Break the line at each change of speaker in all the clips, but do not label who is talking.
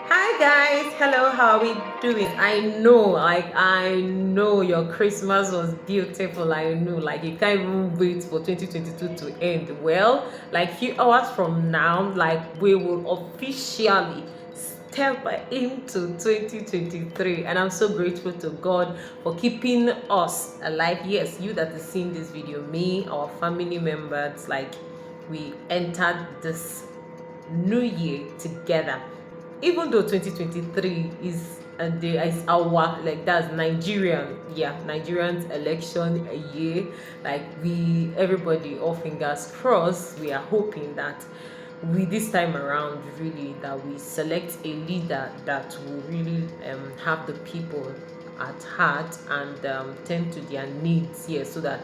Hi guys, hello, how are we doing? I know your Christmas was beautiful. I know, like you can't even wait for 2022 to end. Well, like few hours from now, like we will officially step into 2023, and I'm so grateful to God for keeping us alive. Yes, you that is seeing this video, me, our family members, like we entered this new year together, even though 2023 is is our, like, that's Nigerian, yeah, Nigerian's election a year. Like, we everybody, all fingers crossed, we are hoping that we this time around, really, that we select a leader that will really have the people at heart and tend to their needs, yeah, so that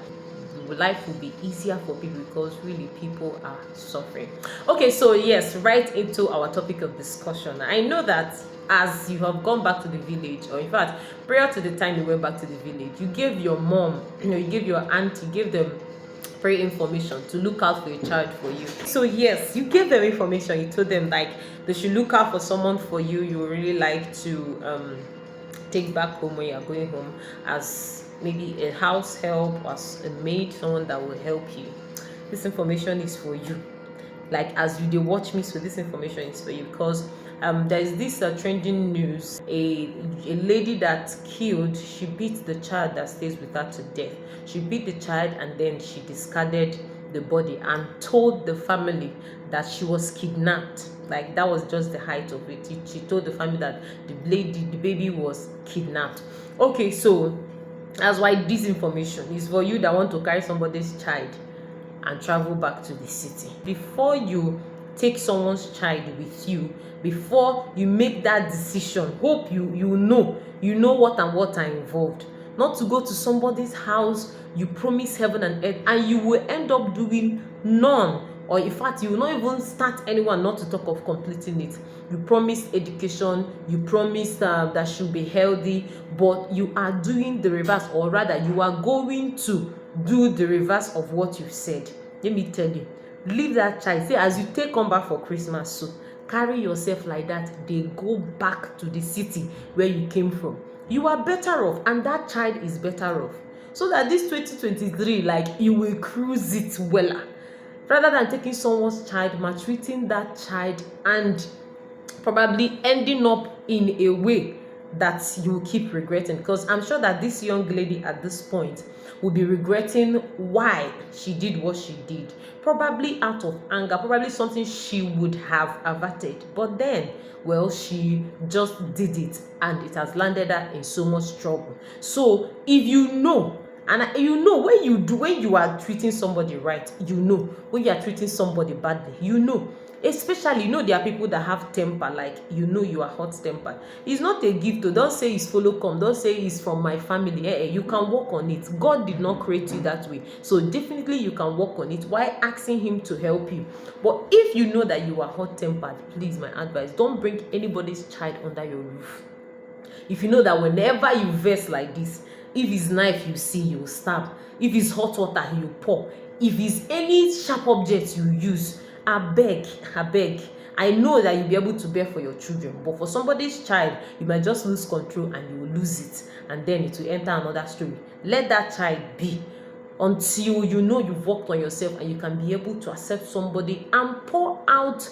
life will be easier for people, because really people are suffering. Okay, so yes, right into our topic of discussion. I know that as you have gone back to the village, or in fact prior to the time you went back to the village, you gave your mom, you gave your aunt, you gave them prayer information to look out for a child for you. So yes, you gave them information. You told them like they should look out for someone for you you really like to take back home when you're going home, as maybe a house help, as a maid, someone that will help you. This information is for you. Like, as you dey watch me, so this information is for you, because there's this trending news. A lady that killed, she beat the child that stays with her to death. She beat the child and then she discarded the body and told the family that she was kidnapped. Like, that was just the height of it. She told the family that the baby was kidnapped. Okay, so that's why this information is for you that want to carry somebody's child and travel back to the city. Before you take someone's child with you, before you make that decision, hope you know what and what are involved. Not to go to somebody's house, you promise heaven and earth, and you will end up doing none, or in fact you will not even start anyone, not to talk of completing it. You promise education, you promise that she'll be healthy, but you are doing the reverse, or rather you are going to do the reverse of what you said. Let me tell you, leave that child. Say, as you take come back for Christmas, so carry yourself like that, they go back to the city where you came from. You are better off, and that child is better off, so that this 2023, like, you will cruise it wella, rather than taking someone's child, maltreating that child, and probably ending up in a way that you will keep regretting. Because I'm sure that this young lady at this point will be regretting why she did what she did, probably out of anger, probably something she would have averted, but then, well, she just did it, and it has landed her in so much trouble. So if you know, and you know, when you are treating somebody right, you know when you are treating somebody badly, you know. Especially, there are people that have temper, like, you are hot tempered. It's not a gift. Don't say it's follow come, don't say it's from my family. You can work on it. God did not create you that way, so definitely you can work on it while asking him to help you. But if you know that you are hot tempered, please, my advice, don't bring anybody's child under your roof. If you know that whenever you vex like this, if it's knife you see, you stab. If it's hot water, you pour. If it's any sharp object you use, abeg, I know that you'll be able to bear for your children, but for somebody's child, you might just lose control and you will lose it, and then it will enter another story. Let that child be until you know you've worked on yourself and you can be able to accept somebody and pour out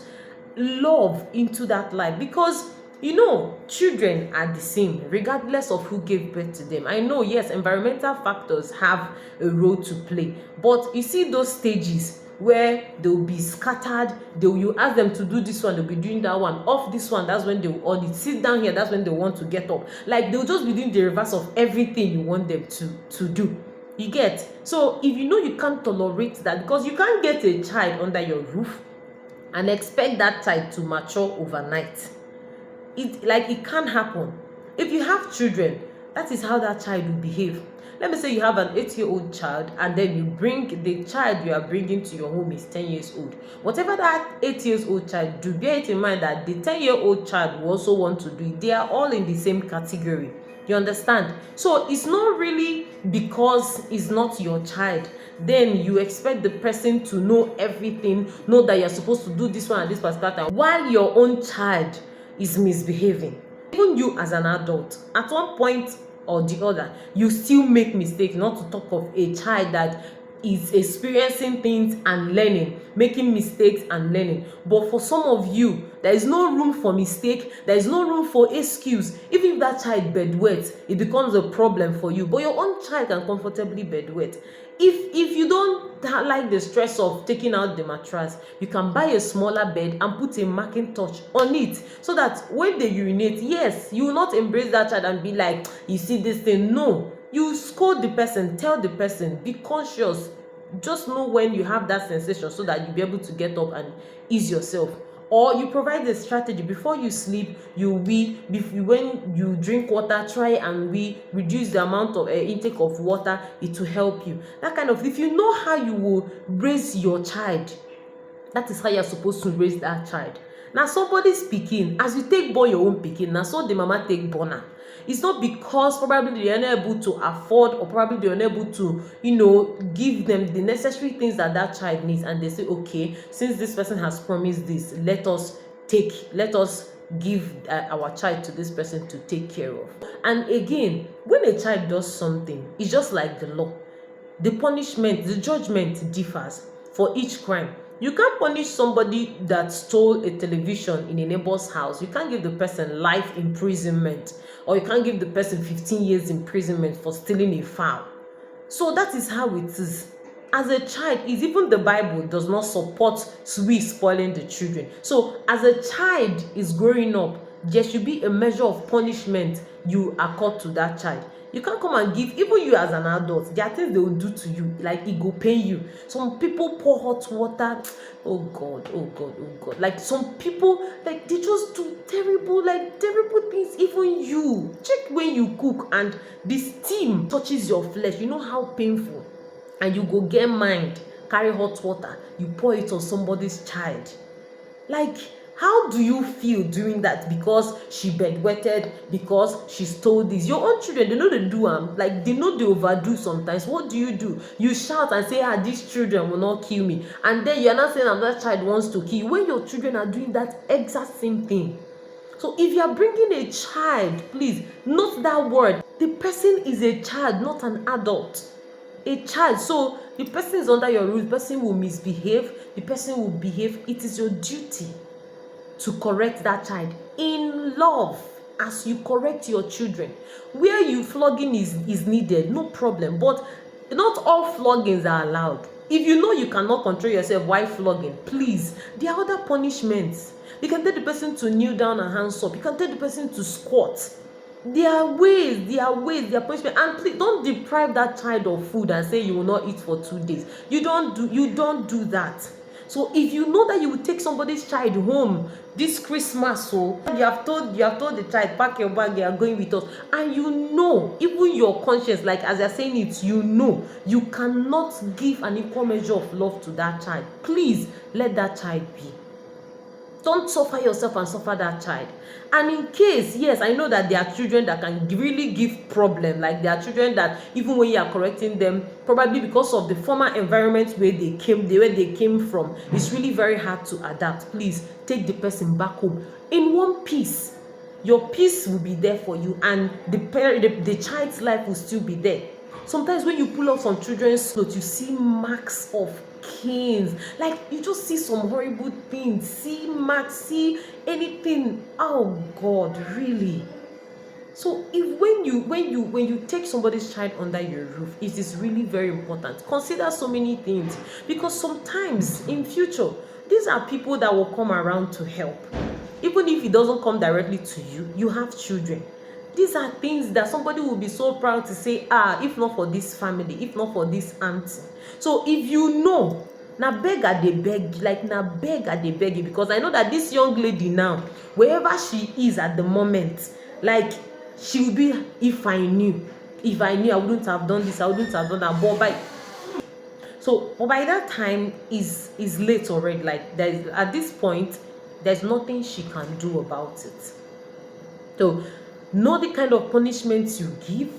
love into that life. Because children are the same regardless of who gave birth to them. I know, yes, environmental factors have a role to play, but you see those stages where they'll be scattered, you ask them to do this one, they'll be doing that one. Off this one, that's when they will audit. Sit down here, that's when they want to get up. Like, they'll just be doing the reverse of everything you want them to do. You get? So if you know you can't tolerate that, because you can't get a child under your roof and expect that child to mature overnight. It can't happen. If you have children, that is how that child will behave. Let me say you have an 8-year-old child, and then you bring the child you are bringing to your home is 10 years old. Whatever that 8-year-old child do, bear it in mind that the 10-year-old child will also want to do it. They are all in the same category. You understand? So it's not really because it's not your child, then you expect the person to know everything, know that you're supposed to do this one at this particular time, while your own child is misbehaving. Even you as an adult, at one point or the other, you still make mistakes, not to talk of a child that is experiencing things and learning, making mistakes and learning. But for some of you, there is no room for mistake, there is no room for excuse. Even if that child bedwet, it becomes a problem for you, but your own child can comfortably bedwet. If you don't like the stress of taking out the mattress, you can buy a smaller bed and put a marking touch on it, so that when they urinate, yes, you will not embrace that child and be like, you see this thing. No, you scold the person, tell the person, be conscious, just know when you have that sensation, so that you'll be able to get up and ease yourself. Or you provide a strategy: before you sleep, you wee. When you drink water, try and wee, reduce the amount of intake of water. It will help you. That kind of, if you know how you will raise your child, that is how you're supposed to raise that child. Now somebody speaking, as you take born your own pikin, now so the mama take born am. It's not because probably they are unable to afford, or probably they are unable to, give them the necessary things that that child needs, and they say, okay, since this person has promised this, let us give our child to this person to take care of. And again, when a child does something, it's just like the law. The punishment, the judgment differs for each crime. You can't punish somebody that stole a television in a neighbor's house. You can't give the person life imprisonment, or you can't give the person 15 years imprisonment for stealing a fowl. So that is how it is. As a child, is even the Bible does not support we spoiling the children. So as a child is growing up, there should be a measure of punishment you accord to that child. You can't come and give, even you as an adult, there are things they will do to you, like it go pain you. Some people pour hot water, oh God, oh God, oh God. Like some people, like they just do terrible things. Even you, check when you cook and the steam touches your flesh, you know how painful. And you go get mind, carry hot water, you pour it on somebody's child. Like, how do you feel doing that? Because she bedwetted, because she stole this. Your own children, they know they do like they know they overdo sometimes. What do? You shout and say, these children will not kill me. And then you're not saying another child wants to kill you, when your children are doing that exact same thing. So if you are bringing a child, please note that word. The person is a child, not an adult. A child. So the person is under your rule, the person will misbehave, the person will behave. It is your duty to correct that child in love, as you correct your children. Where you flogging is needed, no problem, but not all floggings are allowed. If you know you cannot control yourself while flogging, please, there are other punishments. You can tell the person to kneel down and hands up. You can tell the person to squat. There are ways, there are punishment. And please don't deprive that child of food and say you will not eat for 2 days. You don't do that. So if you know that you will take somebody's child home this Christmas, so you have told the child, pack your bag, you are going with us, and you know, even your conscience, like as you're saying it, you know you cannot give an equal measure of love to that child. Please let that child be. Don't suffer yourself and suffer that child. And in case, yes, I know that there are children that can really give problem. Like there are children that even when you are correcting them, probably because of the former environment where they came from, it's really very hard to adapt. Please take the person back home in one piece. Your peace will be there for you, and the child's life will still be there. Sometimes when you pull up some children's clothes, you see marks of canes, like you just see some horrible things, see marks, see anything. Oh God, really? So if when you take somebody's child under your roof, it is really very important. Consider so many things, because sometimes in future these are people that will come around to help. Even if it doesn't come directly to you, you have children. These are things that somebody will be so proud to say, if not for this family, if not for this auntie. So if you know, now beg at the beg you, because I know that this young lady now, wherever she is at the moment, like she will be, if I knew, I wouldn't have done this, I wouldn't have done that. But by that time is late already. Like at this point, there's nothing she can do about it. So Know the kind of punishments you give.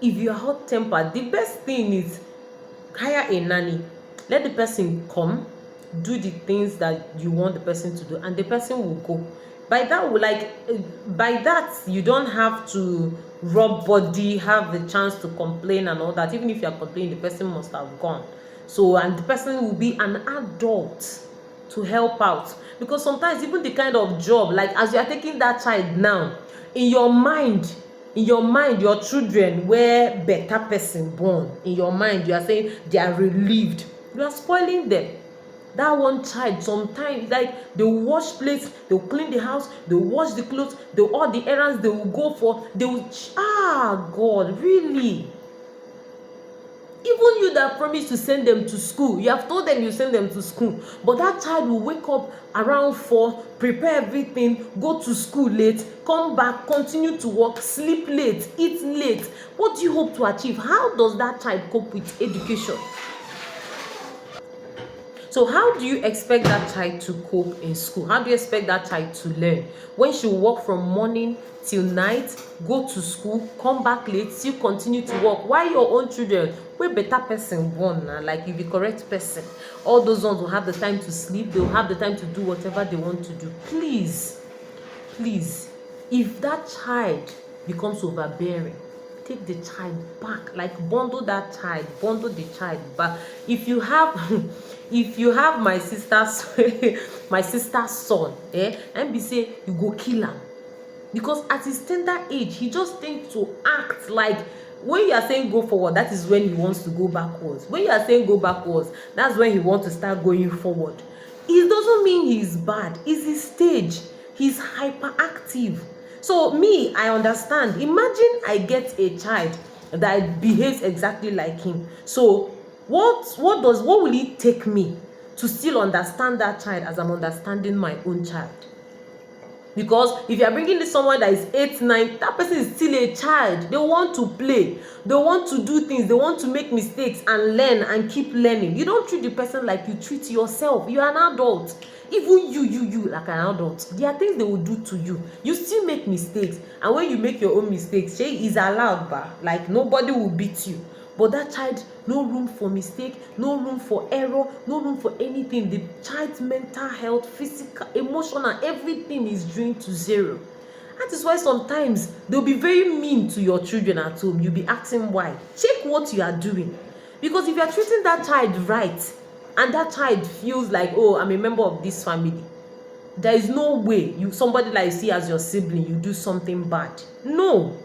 If you are hot tempered, the best thing is hire a nanny. Let the person come, do the things that you want the person to do, and the person will go. By that, you don't have to rub body, have the chance to complain and all that. Even if you are complaining, the person must have gone. So, and the person will be an adult to help out. Because sometimes even the kind of job, like as you are taking that child now, in your mind, your children were better person born. In your mind, you are saying they are relieved. You are spoiling them. That one child, sometimes, like, they will wash plates, they will clean the house, they will wash the clothes, they will, all the errands they will go for, they will, God, really? Even you that promised to send them to school, you have told them you send them to school, but that child will wake up around 4, prepare everything, go to school late, come back, continue to work, sleep late, eat late. What do you hope to achieve? How does that child cope with education? So how do you expect that child to cope in school? How do you expect that child to learn when she work from morning till night, go to school, come back late, still continue to work, while your own children wey better person born na, like you be correct person, all those ones will have the time to sleep, they will have the time to do whatever they want to do. Please, if that child becomes overbearing, take the child back, like bundle the child back. If you have if you have my sister's my sister's son, and be say you go kill him, because at his tender age he just tends to act like, when you are saying go forward, that is when he wants to go backwards. When you are saying go backwards, that's when he wants to start going forward. It doesn't mean he's bad, it's his stage. He's hyperactive. So me, I understand. Imagine I get a child that behaves exactly like him. So what will it take me to still understand that child as I'm understanding my own child? Because if you are bringing this someone that is 8, 9, that person is still a child. They want to play, they want to do things, they want to make mistakes and learn and keep learning. You don't treat the person like you treat yourself. You are an adult. Even you like an adult, there are things they will do to you. You still make mistakes, and when you make your own mistakes, shey is allowed, like nobody will beat you. But that child, no room for mistake, no room for error, no room for anything. The child's mental health, physical, emotional, everything is drained to zero. That is why sometimes they'll be very mean to your children at home. You'll be asking why. Check what you are doing. Because if you are treating that child right, and that child feels like, oh, I'm a member of this family, there is no way somebody like you see as your sibling, you do something bad. No.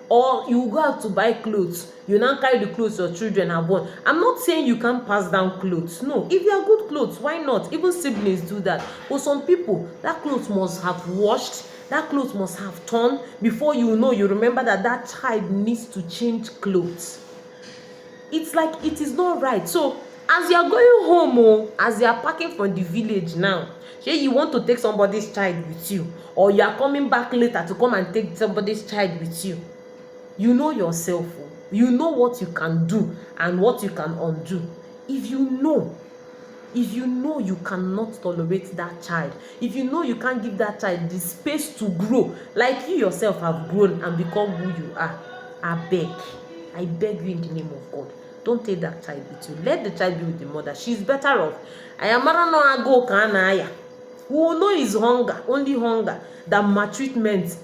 Or you go out to buy clothes, you now carry the clothes your children have worn. I'm not saying you can't pass down clothes. No, if you are good clothes, why not? Even siblings do that. But some people, that clothes must have washed, that clothes must have torn before you know, you remember that child needs to change clothes. It's like, it is not right. So as you are going home, as you are packing from the village now, say you want to take somebody's child with you, or you are coming back later to come and take somebody's child with you, you know yourself. You know what you can do and what you can undo. If you know you cannot tolerate that child, if you know you can't give that child the space to grow like you yourself have grown and become who you are, I beg you in the name of God, don't take that child with you. Let the child be with the mother. She's better off. We will know his hunger, only hunger, than maltreatment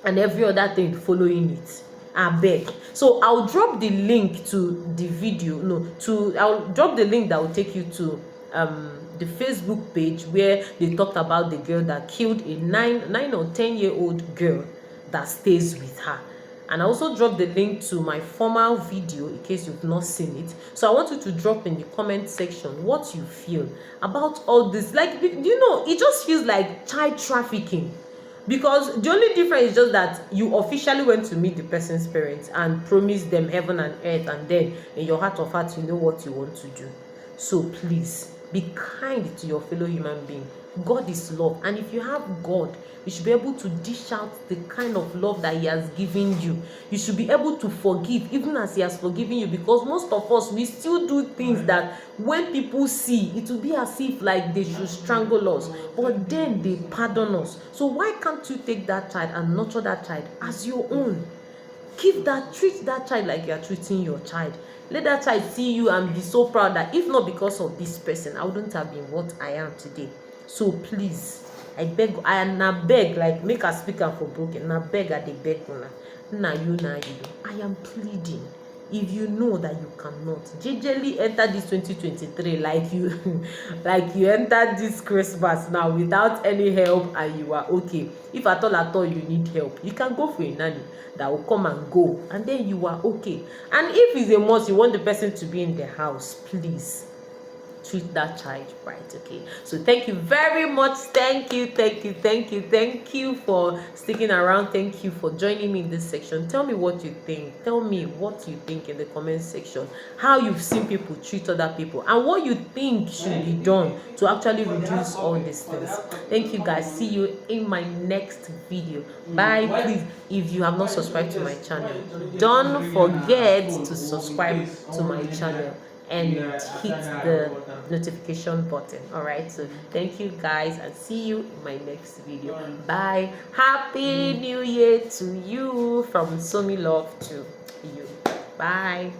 and every other thing following it. I beg. So I'll drop the link to the video. I'll drop the link that will take you to the Facebook page where they talked about the girl that killed a 9 or 10-year-old girl that stays with her. And I also dropped the link to my former video in case you've not seen it. So I want you to drop in the comment section what you feel about all this. Like, it just feels like child trafficking. Because the only difference is just that you officially went to meet the person's parents and promised them heaven and earth, and then in your heart of hearts you know what you want to do. So please be kind to your fellow human being. God is love, and if you have God, you should be able to dish out the kind of love that he has given you. You should be able to forgive even as he has forgiven you, because most of us, we still do things that when people see, it will be as if like they should strangle us, but then they pardon us. So why can't you take that child and nurture that child as your own? Treat that child like you are treating your child. Let that child see you and be so proud that if not because of this person, I wouldn't have been what I am today. So please, I beg, I na beg, like make a speaker for broken, na beg, I dey beg una, na you, I am pleading. If you know that you cannot, jejely enter this 2023 like you like you entered this Christmas now without any help, and you are okay. If at all you need help, you can go for a nanny that will come and go, and then you are okay. And if it's a must, you want the person to be in the house, please treat that child right. Okay, so thank you very much. Thank you for sticking around. Thank you for joining me in this section. Tell me what you think. Tell me what you think in the comment section, how you've seen people treat other people, and what you think should be done to actually reduce all these things. Thank you guys. See you in my next video. Bye. Please, if you have not subscribed to my channel, don't forget to subscribe to my channel and hit the notification button. All right, so thank you guys, and see you in my next video. Bye. Happy New Year to you from Sommylove to you. Bye.